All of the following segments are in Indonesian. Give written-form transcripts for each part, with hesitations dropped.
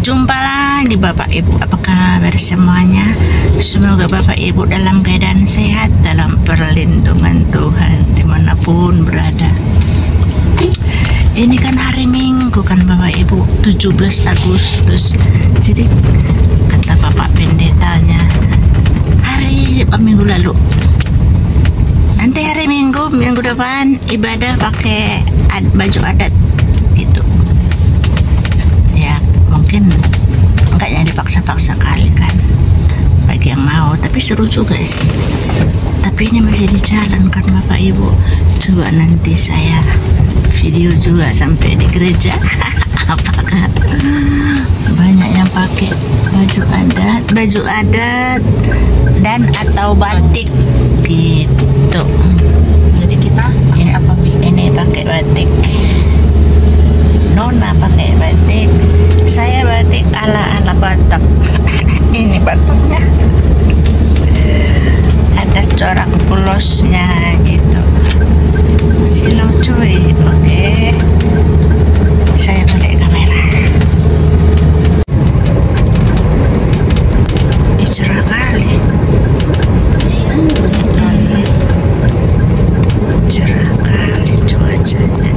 Jumpa lagi Bapak Ibu, apa kabar semuanya? Semoga Bapak Ibu dalam keadaan sehat, dalam perlindungan Tuhan dimanapun berada. Ini kan hari Minggu kan Bapak Ibu, 17 Agustus. Jadi kata Bapak Pendetanya, hari minggu lalu, nanti hari Minggu depan ibadah pakai baju adat gitu. Ya mungkin enggaknya dipaksa-paksa kali kan bagi yang mau, tapi seru juga sih. Tapi ini masih di jalan kan Bapak Ibu. Coba nanti saya video juga sampai di gereja. Apakah banyak yang pakai baju adat dan atau batik gitu. Jadi kita ini apa Mi? Ini pakai batik. Nona pakai batik. Saya batik ala Batak. Ini batiknya ada corak pulosnya gitu. Silau cuy. Oke. Saya balik kamera. Cerah kali. Iya, masih cerah. Cerah kali cuacanya.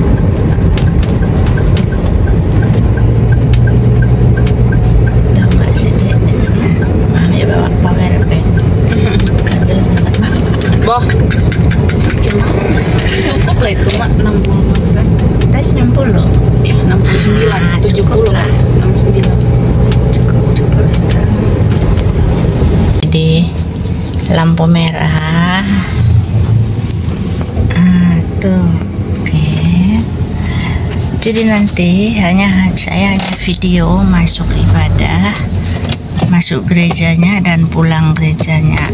Tahu nggak sih Dek? Mami bawa power bank. Kabel mantap banget. Boh, gimana? Cukup lah itu Mak, 60%. Tadi 60. Ya, 69, 70 kan ya, 69. Cukup. Jadi lampu merah. Tuh. Oke. Jadi nanti saya hanya video masuk ibadah, masuk gerejanya dan pulang gerejanya.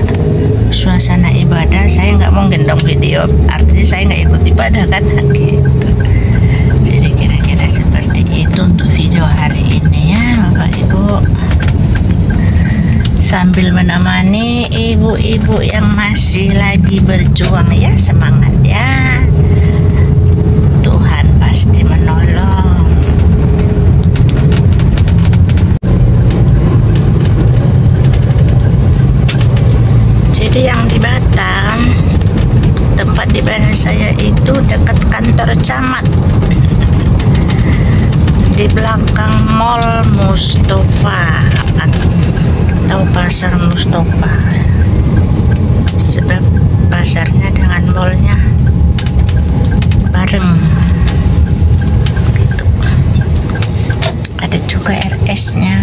Suasana ibadah saya nggak mungkin dong video, artinya saya nggak ikut ibadah kan gitu. Jadi kira-kira seperti itu untuk video hari ini ya Bapak Ibu, sambil menemani ibu-ibu yang masih lagi berjuang ya. Semangat ya, Tuhan pasti menolong. Jadi yang di Batam, tempat ibadah saya itu dekat kantor camat, di belakang Mall Mustafa atau Pasar Mustafa, sebab pasarnya dengan mallnya bareng gitu. Ada juga RS-nya.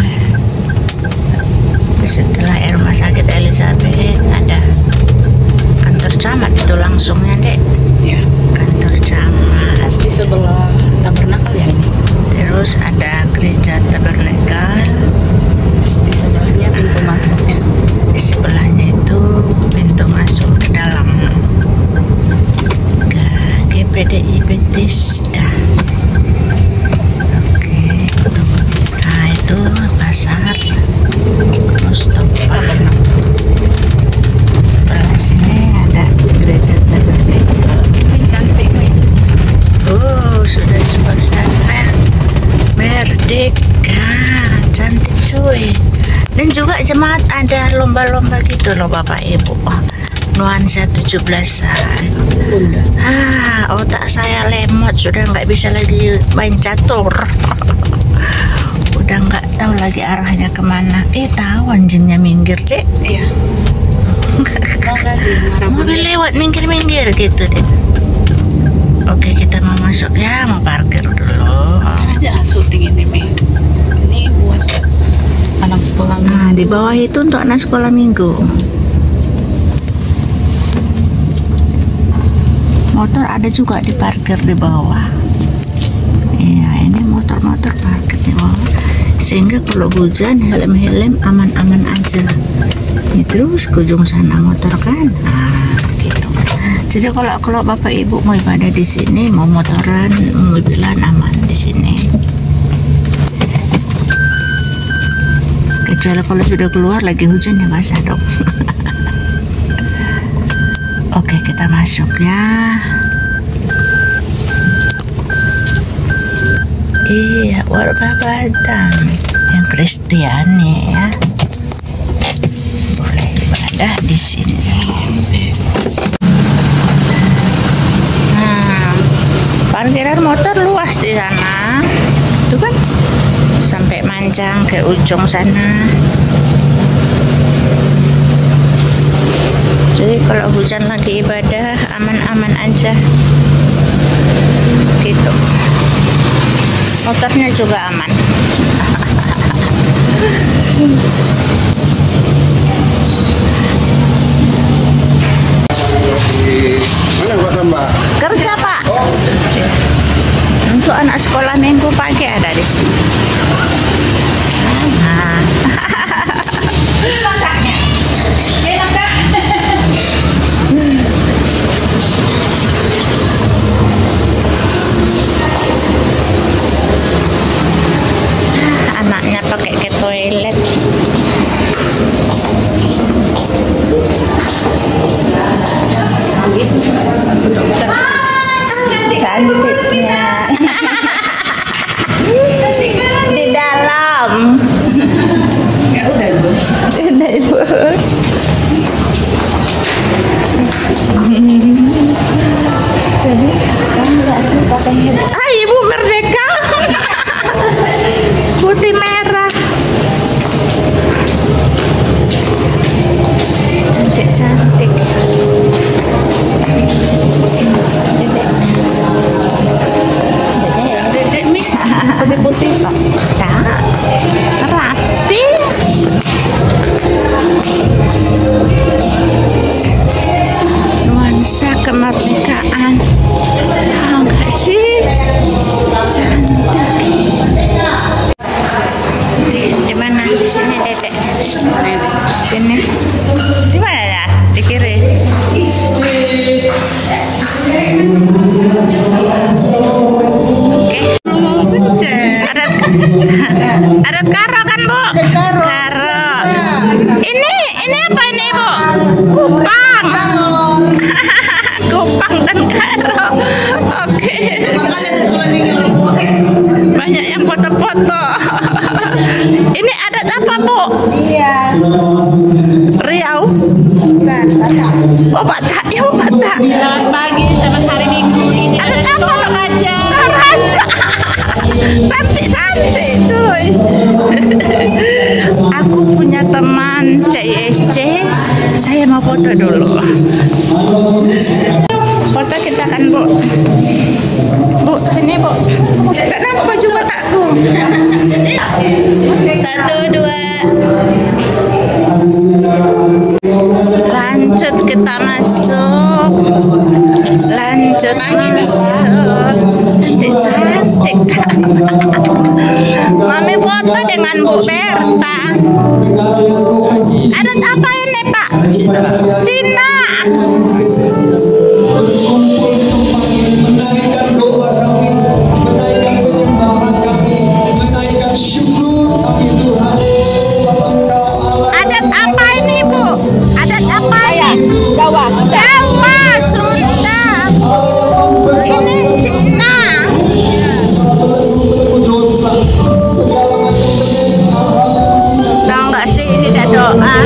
Setelah rumah sakit Elizabeth ada kantor camat, itu langsungnya Dek. Ya, Kantor camat. di sebelah Tabernakal ya ini. Terus ada gereja Tabernakel. Di sebelahnya pintu masuknya. Di sebelahnya itu pintu masuk ke dalam ke GPDI Bethesda. Oke, nah itu pasar Mustafa. Sebelah sini ada gereja Tabernakel. Ini cantik Mi. Sudah suasana merdeka, cantik cuy. Dan juga jemaat ada lomba-lomba gitu loh Bapak Ibu. Nuansa 17-an. Bunda. Otak saya lemot, sudah nggak bisa lagi main catur. Udah nggak tahu lagi arahnya kemana. Tahu anjingnya minggir Dek. Iya. Mobil lewat minggir-minggir gitu Dek. Oke, kita mau masuk ya, mau parkir dulu. Ada syuting ini Mi. Ini buat anak sekolah. Nah, di bawah itu untuk anak sekolah minggu. Motor ada juga di parkir di bawah. Iya, ini motor-motor parkir di bawah. Sehingga kalau hujan, helm-helm aman-aman aja. Ini terus ke ujung sana motor kan. Gitu. Jadi kalau Bapak Ibu mau ibadah di sini, mau motoran, mau mobilan, aman di sini. Kecuali kalau sudah keluar lagi hujan ya basah dong. Oke, kita masuk ya. Iya, warga Batam yang Kristiani ya. Boleh ibadah di sini. Nah, parkiran motor luas di sana. Tuh kan, sampai manjang ke ujung sana. Jadi kalau hujan lagi ibadah aman-aman aja. Gitu. Motornya juga aman. Mana Pak Tambah? Kerja Pak. Untuk anak sekolah minggu pagi ada di sini. Nah. Anaknya pakai ke toilet. Cantiknya. Di dalam. Ya udah Ibu. Udah Ibu. Jadi kamu nggak sih pakai hijab? Ah Ibu merdeka. Putih merah. Cantik-cantik. Dedek Mi putih-putih Pak. Tak, rapi. Nuansa kemerdekaan. Tahu nggak sih? Cantik. Di mana? Di sini Dedek. Sini. Di mana ya? Di kiri. Oke. Ada karo kan Bu? Karo. Ini apa ini Bu? Kupang. Kupang dan karo. Oke. Banyak yang foto-foto. Ini adat apa Bu? Iya. Riau. Bukan, Batak. Oh Batak, ya Batak. Selamat pagi, selamat hari Minggu. Ini Adat apa? Raja. Raja. Cantik-cantik cuy. Aku punya teman CISC. Saya mau foto dulu. Foto kita kan Bu. Bu, sini Bu. Gak nampak baju Batakku. 1, 2. Lanjut kita masuk. Lanjut masuk. Cantik-cantik. Mami foto dengan Bu Berta. Adat apa ini Pak? Cina. Adat apa ini Bu? Adat apa ini? Jawa. Jawa, Sunda. Ini Cina. Tahu nggak sih ini ada doa?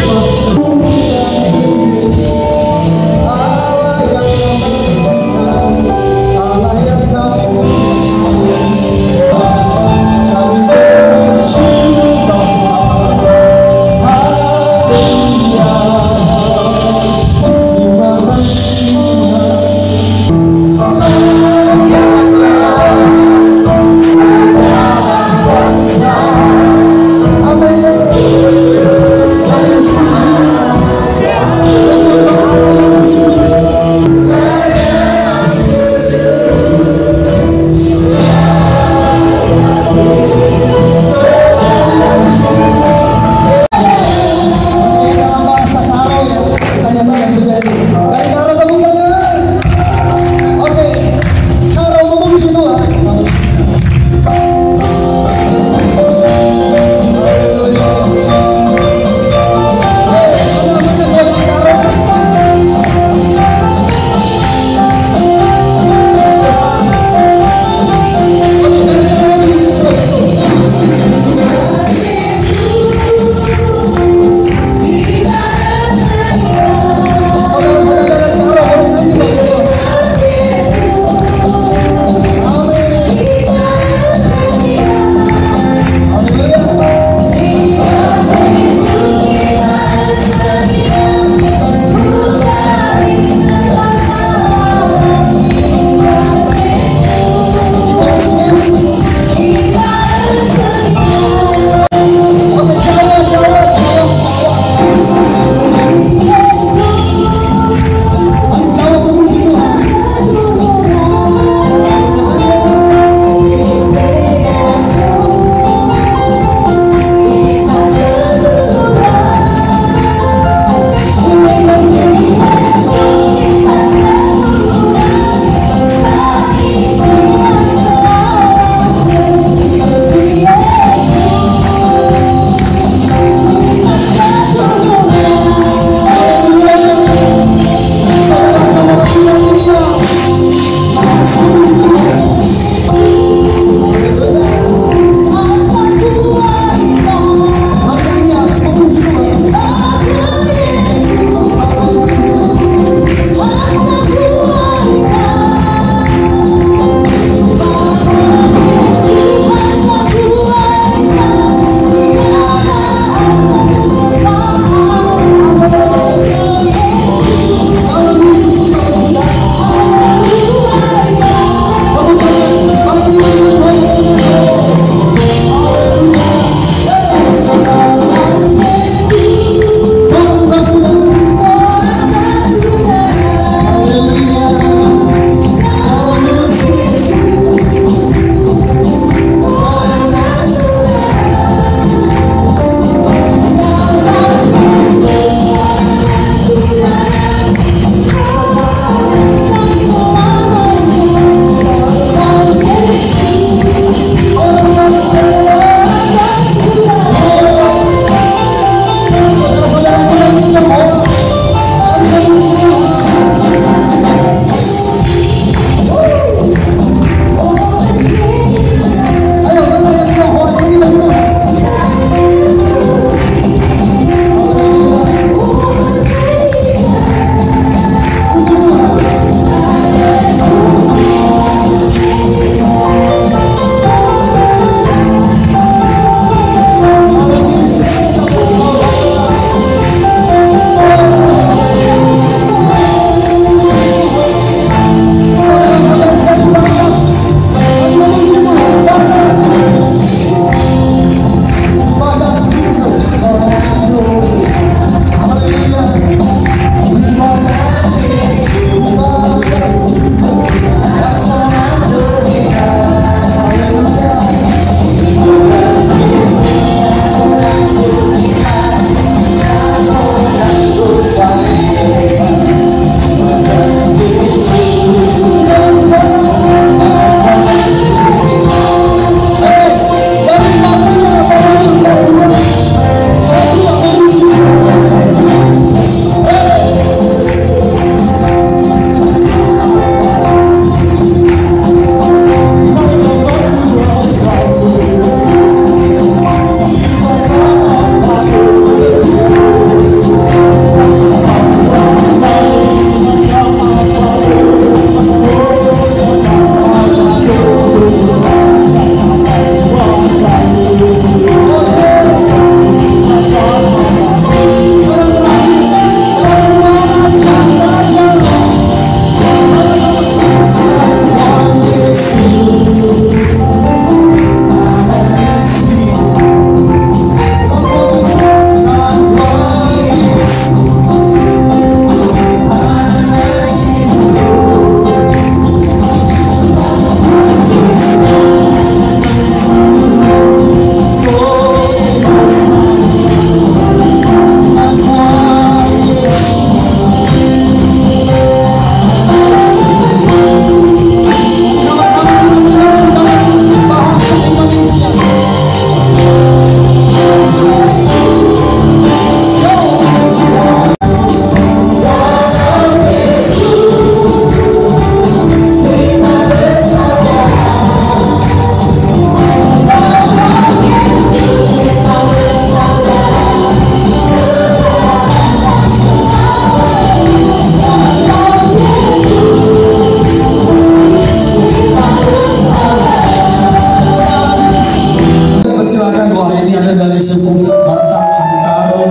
hari ini ada dari suku Batak, dari Karo,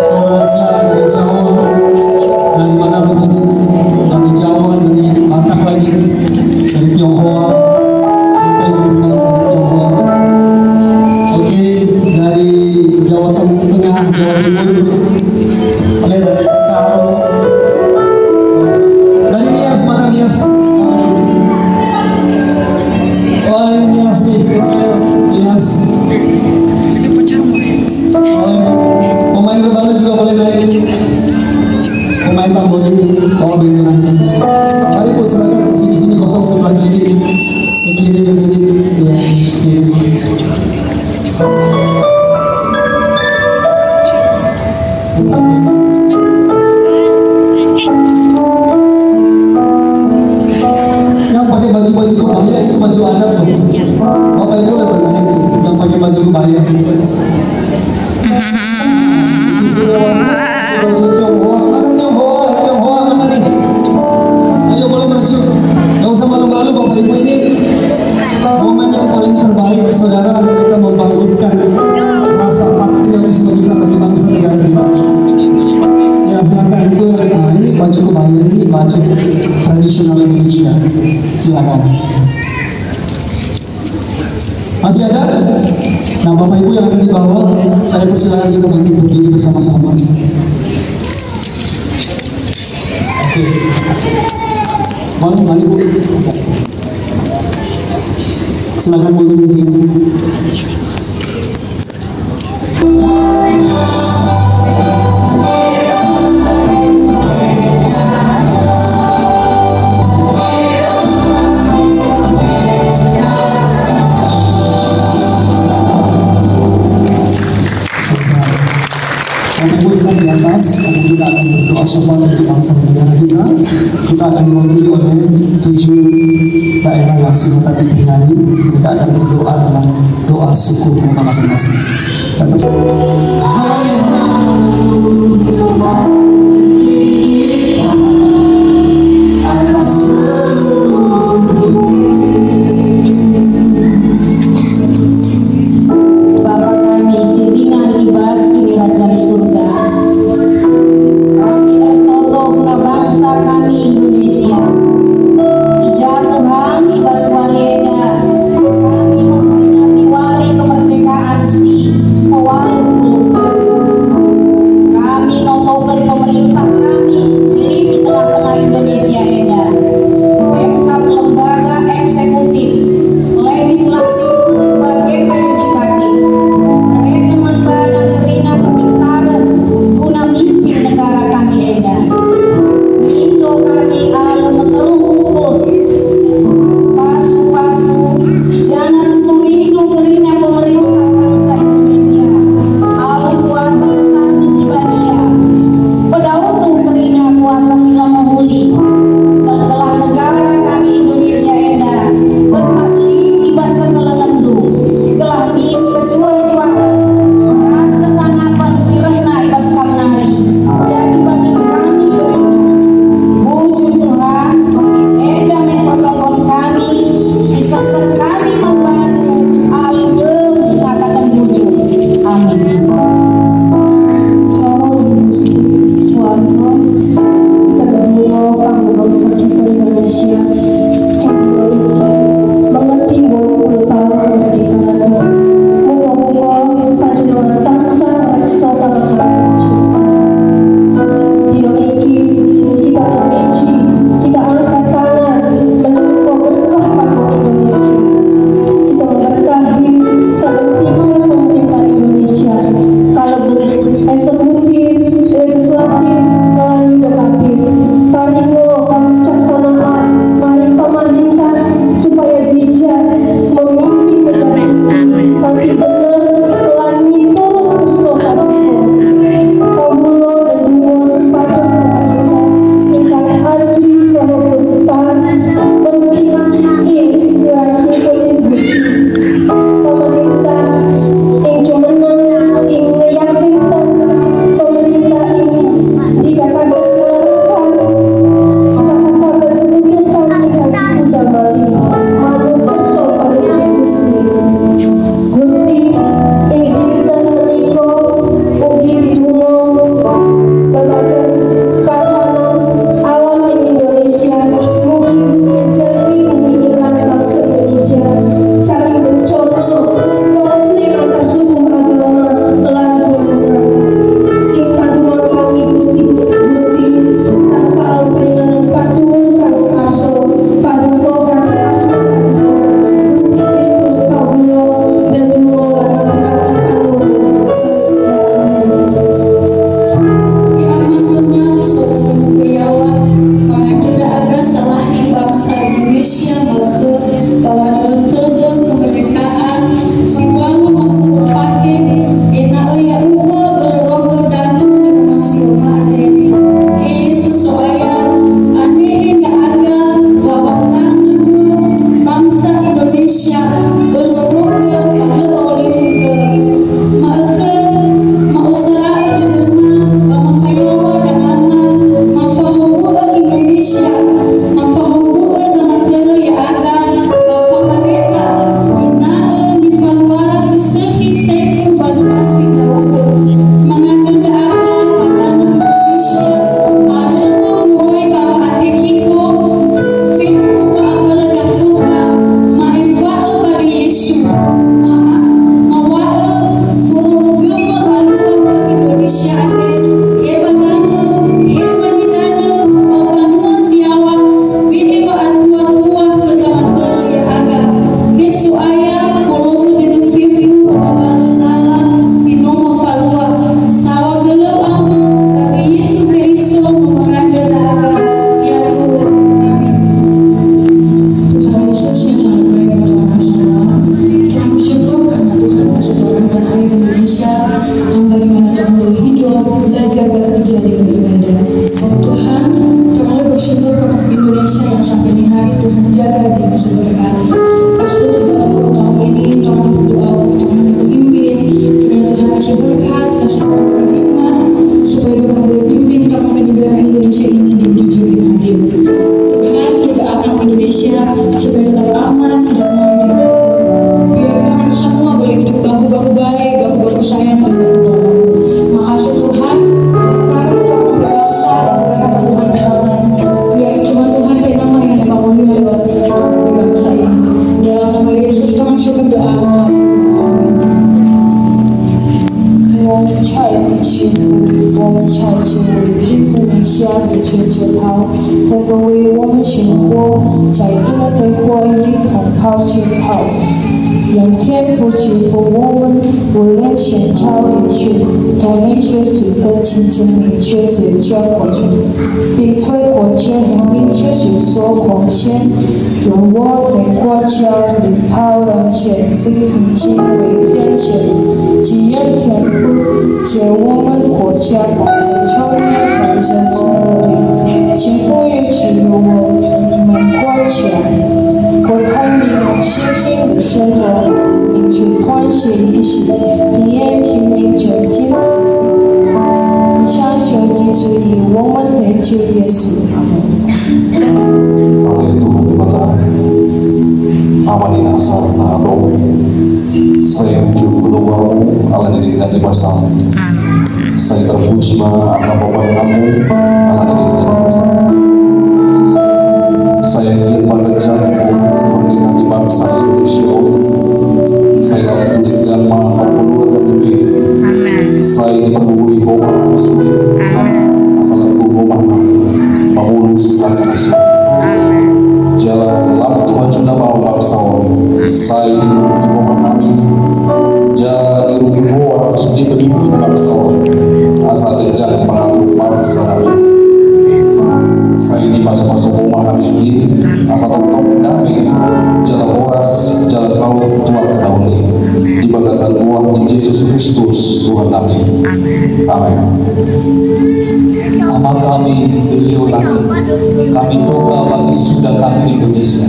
Toraja, dari Jawa, dari mana begitu, dari Jawa, dari Batak lagi, dari Tionghoa, dari Tionghoa. Oke, dari Jawa Tengah, Jawa Timur, oke, dari Karo, dari Nias, mana Nias? Wah, ini Nias nih, kecil, Nias. Pemain rebana juga boleh naik. Pemain tamborin bawa benderanya. Mari Bu, silakan sini kosong sebelah kiri. Ke kiri, ya, kiri. Yang pakai baju-baju kebaya itu baju adat tuh. Bapak Ibu boleh bernaik tuh. Yang pakai baju kebaya. Baju Tionghoa, mana Tionghoa mana nih? Ayo boleh maju, gak usah malu-malu Bapak Ibu, ini momen yang paling terbaik saudara, kita membangkitkan rasa patriotisme kita bagi bangsa negara kita. Ya silakan itu, nah, ini baju kebaya, ini baju tradisional Indonesia, silakan. Masih ada? Nah Bapak Ibu yang ada di bawah, saya persilakan kita bangkit berdiri bersama-sama. Oke. Mari Bu. Silakan Bu berdiri. Di atas, kemudian kita akan berdoa syukur untuk bangsa dan negara kita. Kita akan diwakili oleh 7 daerah yang sudah tadi bernyanyi. Mereka akan berdoa dalam doa syukur mereka masing-masing. Bapa kami, siringan libas kini raja di surga. Kami bertolong na bangsa kami Indonesia. Ija Tuhan ibas warieda. Kami memperingati wali kemerdekaan si Kami notokan Indonesia, Tuhan bagaimana Tuhan boleh hidup, belajar, bekerja, dan beribadah. Tuhan, Tuhan bersyukur untuk Indonesia yang sampai di hari Tuhan jaga dan kasih berkat. Pasti di dalam 10 tahun ini Tuhan berdoa untuk Tuhan berpimpin, kiranya Tuhan kasih berkat, kasih pemberian hikmat, supaya Tuhan boleh pimpin Tuhan negara Indonesia ini dan jujur dan adil. Tuhan jaga akan Indonesia supaya tetap aman, damai, dan biar Tuhan semua boleh hidup baku-baku baik, baku-baku sayang, dan baku tolong. Makasih Tuhan, karena Tuhan berbangsa dan negara Tuhan beraman. Biar cuma Tuhan nama yang dapat mulia lewat Tuhan berbangsa ini. Dalam nama Yesus Tuhan saya berdoa. Amin. 我们差一点幸福，我们差一点凭着你下的追求他，可否为我们鲜活，在一个对话一同跑前跑，让天父祝福我们，无论前朝一去，同那些这个清清明确是交过去，并推过去很明确是所贡献，让我的国家领导人前是很敬畏天选，既然天父。借我们国家把40年看着经历，幸福也只有我们国家，国泰民安，幸福的生活，民族团结一心，平安平民就近死地，想求基督以我们的主耶稣。Oleh Tuhan diberkati, amalin asal nado, saya menjual doamu, Allah dirikan di bersama. Saya terpuji akan Bapa yang kamu, Allah dirikan di bersama. Saya ingin mengejar kemerdekaan di bangsa Indonesia. Saya diberikan perpuluhan dan lebih. Saya dipenuhi Bapa Yesus. Asal aku Bapa memuluskan Yesus. Jalan lap Tuhan sudah mau bangsa. Saya memahami jalan ibu Bapa sudah beribu bangsa. Asal tidak mengatur bangsa kami. Saya ini masuk-masuk rumah kami sendiri. Asal tetap damai, jalan waras, jalan selalu Tuhan terdahului. Di bagasan Tuhan di Yesus Kristus Tuhan kami. Amin. Nama kami beliau langit, kami doa bagi sudah kami Indonesia.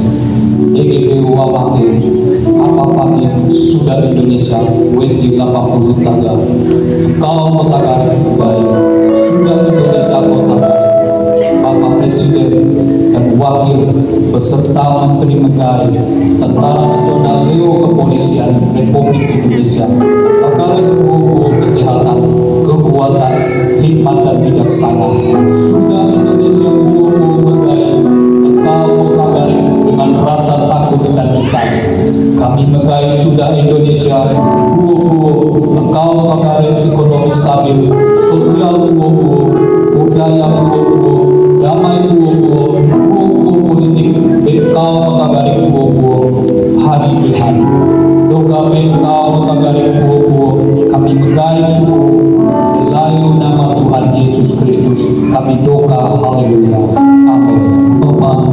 EGP Wawake, apa pagi sudah Indonesia, WT 80 taga. Kau Kotagari Kugai, sudah Indonesia Kotagari. Bapak Presiden dan Wakil beserta Menteri Megai, Tentara Nasional Leo Kepolisian Republik Indonesia, Pegawai Guru Kesehatan, Kekuatan, Hikmat dan Bijaksana. Sudah Indonesia Guru Megai, Engkau Kotagari dengan rasa takut dan hitam. Kami Megai sudah Indonesia Guru, Engkau Kotagari ekonomi stabil, sosial Guru, budaya Guru, damai buah politik, engkau Kotagari buah hari di hari. Doa engkau Kotagari buah kami Megai suku melayu nama Tuhan Yesus Kristus. Kami doa haleluya. Amin. Bapak,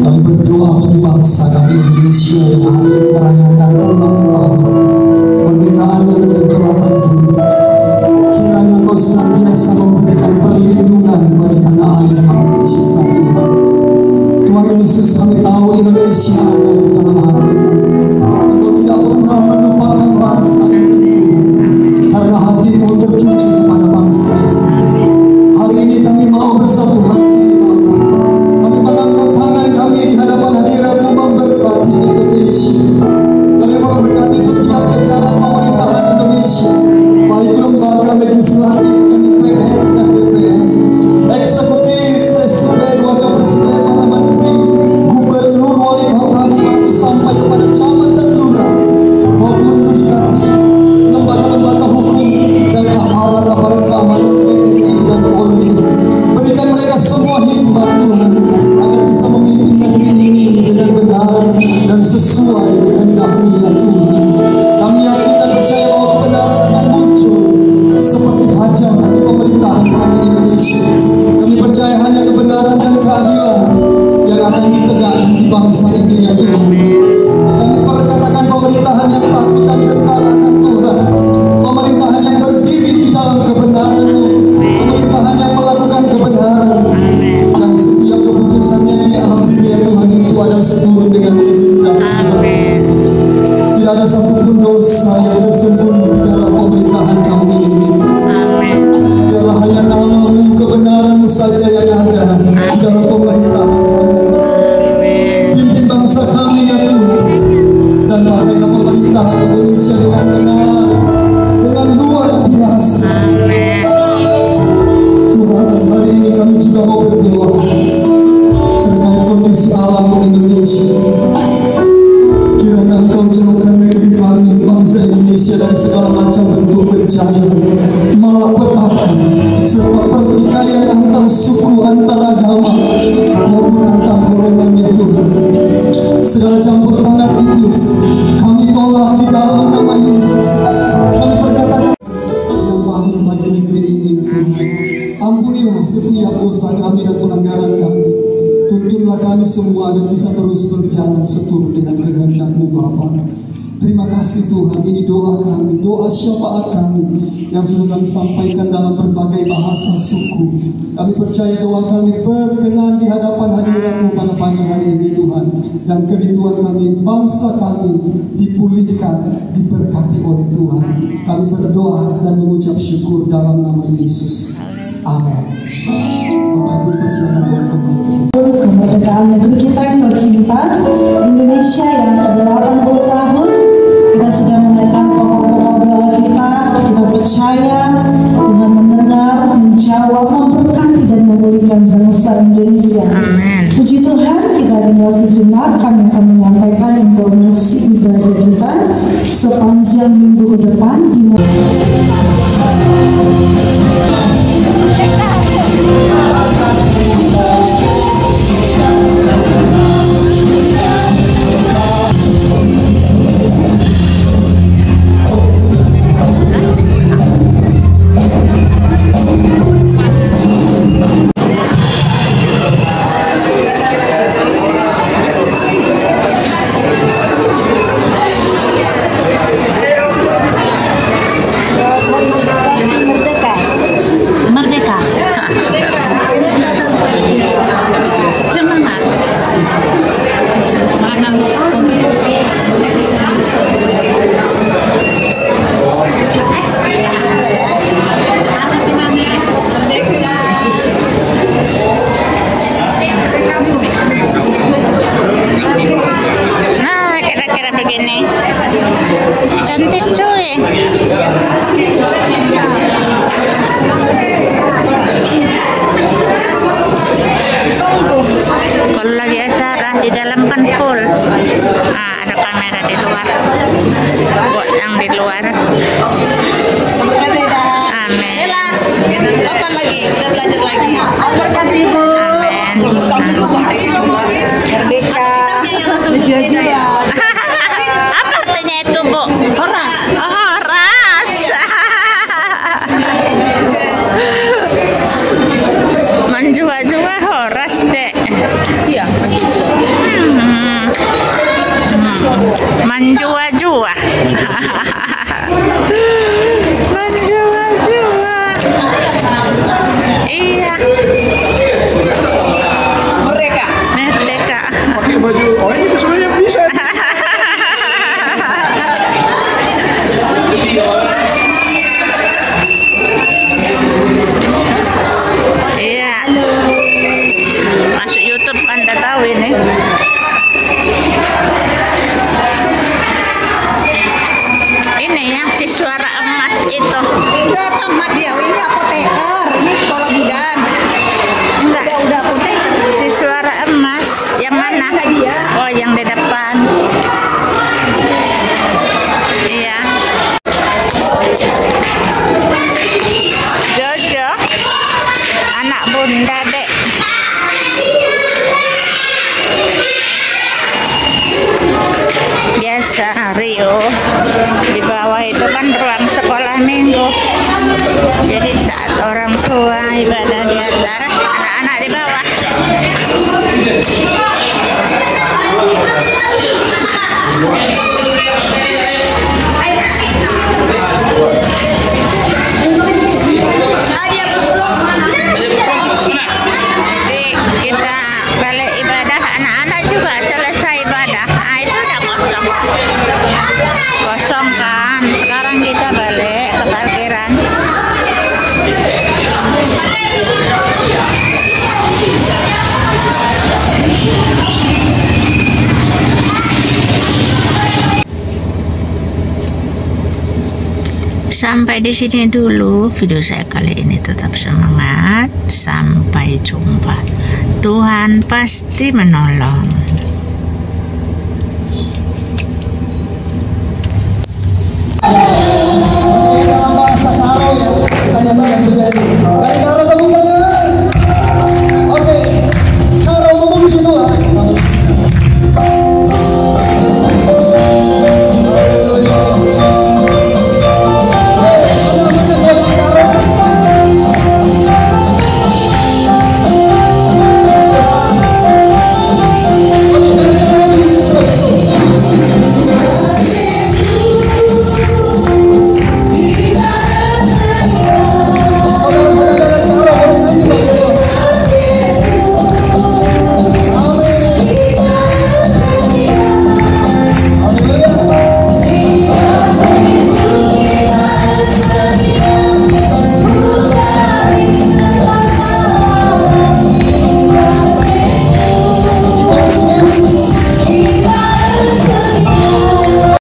kami berdoa bagi bangsa kami Indonesia yang hari ini merayakan ulang tahun kemerdekaan yang ke-80. Kiranya Kau senantiasa memberikan perlindungan bagi tanah air kami tercinta Tuhan. Tuhan Yesus, kami tahu Indonesia ada di dalam hati-Mu. Engkau tidak pernah melupakan bangsa ini Tuhan, karena hati-Mu tertuju kepada bangsa ini. Hari ini kami mau bersatu hati Bapa. Kami mengangkat tangan kami di hadapan hadirat-Mu memberkati Indonesia. Kami memberkati setiap jajaran pemerintahan Indonesia, baik lembaga legislatif, MPR dan DPR, eksekutif, presiden, wakil presiden, para menteri, gubernur, wali kota, saudara, malapetaka, serta pertikaian antar suku, antar agama, maupun antar golongan ya Tuhan. Segala campur tangan iblis kami tolak di dalam nama Yesus. Kami berkatakan yang baik bagi negeri ini Tuhan. Ampunilah setiap dosa kami dan pelanggaran kami. Tuntunlah kami semua agar bisa terus berjalan seturut dengan kehendak-Mu Bapa. Terima kasih Tuhan, ini doa kami, doa syafaat kami yang sudah kami sampaikan dalam berbagai bahasa suku. Kami percaya doa kami berkenan di hadapan hadirat-Mu pada pagi hari ini Tuhan. Dan kerinduan kami, bangsa kami dipulihkan, diberkati oleh Tuhan. Kami berdoa dan mengucap syukur dalam nama Yesus. Amin. Bapak Ibu dipersilakan boleh kembali. Kemerdekaan negeri kita yang tercinta, Indonesia yang ke-80 tahun, kita sudah menaikkan pokok-pokok doa kita. Kita percaya Tuhan mendengar, menjawab, memberkati dan memulihkan bangsa Indonesia. Amin. Puji Tuhan, kita tinggal sejenak, kami akan menyampaikan informasi ibadah kita sepanjang minggu ke depan di Merdeka. Semangat. Mana nah, kira-kira begini. Cantik cuy. Kalau lagi acara di dalam kan full. Nah, ada kamera di luar. Buat yang di luar. Amin. Kapan lagi? Kita belajar lagi. Amin. Merdeka. Apa artinya itu, Bu? Horas. Oh, horas. Menjua-jua horas, Dek. Iya, Menjua-jua. Menjua-jua. Iya. Merdeka. Merdeka. Pakai baju, oh ini tuh sebenarnya bisa. Iya. Masuk YouTube Anda tahu ini. Ini yang si suara emas itu. Udah tamat dia, ini apoteker, ini sekolah bidan. Enggak. Udah apoteker. Si suara emas yang mana? Dia. Oh, yang di depan. Iya. Jojo, anak bunda, Dek. Biasa Rio di bawah itu kan ruang sekolah minggu. Jadi saat orang tua ibadah di atas, anak-anak di bawah. Jadi kita balik ibadah, anak-anak juga selesai ibadah. Nah, itu udah kosong. Kosong kan. Sekarang kita balik ke parkiran. Sampai di sini dulu video saya kali ini. Tetap semangat, sampai jumpa. Tuhan pasti menolong.